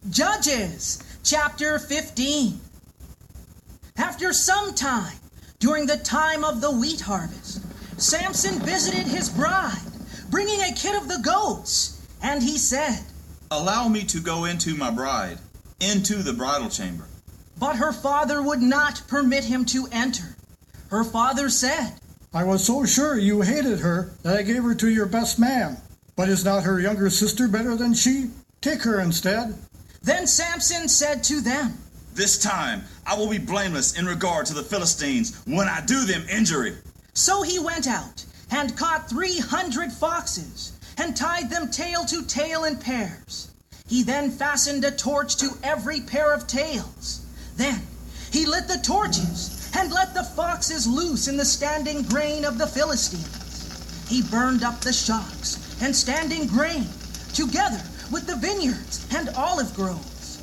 Judges, chapter 15. After some time, during the time of the wheat harvest, Samson visited his bride, bringing a kid of the goats, and he said, "Allow me to go into my bride, into the bridal chamber." But her father would not permit him to enter. Her father said, "I was so sure you hated her that I gave her to your best man. But is not her younger sister better than she? Take her instead." Then Samson said to them, "This time I will be blameless in regard to the Philistines when I do them injury." So he went out and caught 300 foxes and tied them tail to tail in pairs. He then fastened a torch to every pair of tails. Then he lit the torches and let the foxes loose in the standing grain of the Philistines. He burned up the shocks and standing grain, together with the vineyards and olive groves.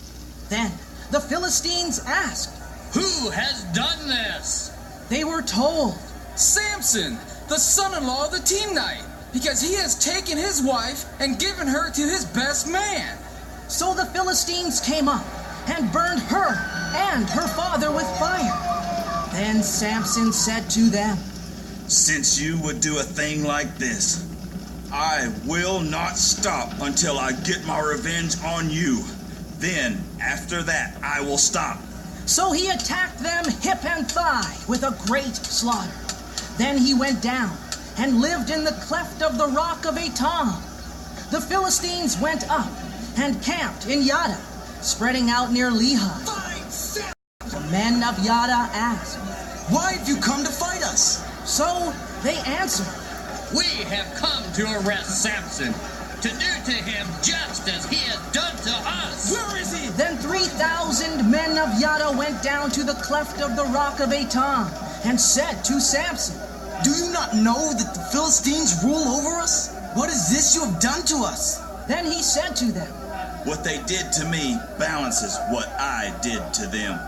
Then the Philistines asked, "Who has done this?" They were told, "Samson, the son-in-law of the Timnite, because he has taken his wife and given her to his best man." So the Philistines came up and burned her and her father with fire. Then Samson said to them, "Since you would do a thing like this, I will not stop until I get my revenge on you. Then, after that, I will stop." So he attacked them hip and thigh with a great slaughter. Then he went down and lived in the cleft of the rock of Etam. The Philistines went up and camped in Yada, spreading out near Lehi. The men of Yada asked, "Why have you come to fight us?" So they answered, "We have come to arrest Samson, to do to him just as he has done to us." "Where is he?" Then 3,000 men of Yada went down to the cleft of the rock of Etam and said to Samson, "Do you not know that the Philistines rule over us? What is this you have done to us?" Then he said to them, What they did to me balances what I did to them.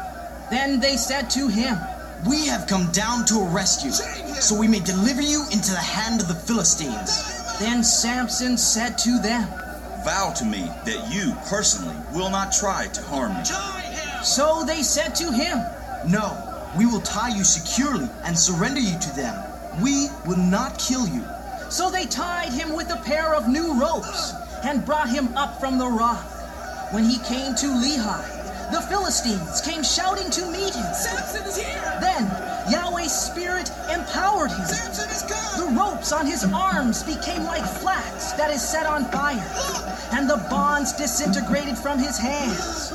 Then they said to him, "We have come down to arrest you, so we may deliver you into the hand of the Philistines." Then Samson said to them, Vow to me that you personally will not try to harm me. So they said to him, "No, we will tie you securely and surrender you to them. We will not kill you." So they tied him with a pair of new ropes and brought him up from the rock. When he came to Lehi, the Philistines came shouting to meet him. "Samson is here!" Then Yahweh's Spirit empowered him. "Samson is come!" The ropes on his arms became like flax that is set on fire, and the bonds disintegrated from his hands.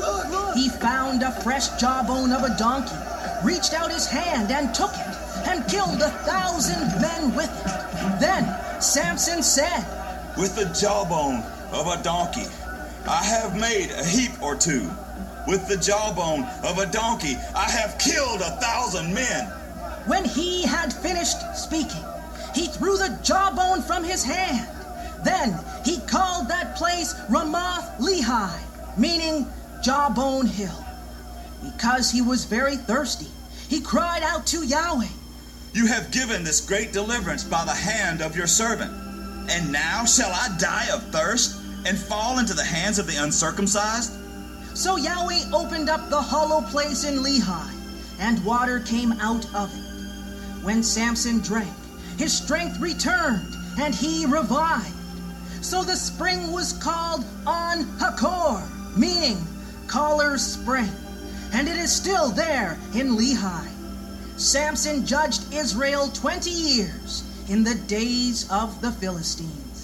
He found a fresh jawbone of a donkey, reached out his hand and took it, and killed 1,000 men with it. Then Samson said, With the jawbone of a donkey, I have made a heap or two. With the jawbone of a donkey, I have killed 1,000 men. When he had finished speaking, he threw the jawbone from his hand. Then he called that place Ramoth Lehi, meaning Jawbone Hill. Because he was very thirsty, he cried out to Yahweh, You have given this great deliverance by the hand of your servant. And now shall I die of thirst and fall into the hands of the uncircumcised? So Yahweh opened up the hollow place in Lehi, and water came out of it. When Samson drank, his strength returned, and he revived. So the spring was called On Hakor, meaning Caller's Spring, and it is still there in Lehi. Samson judged Israel 20 years in the days of the Philistines.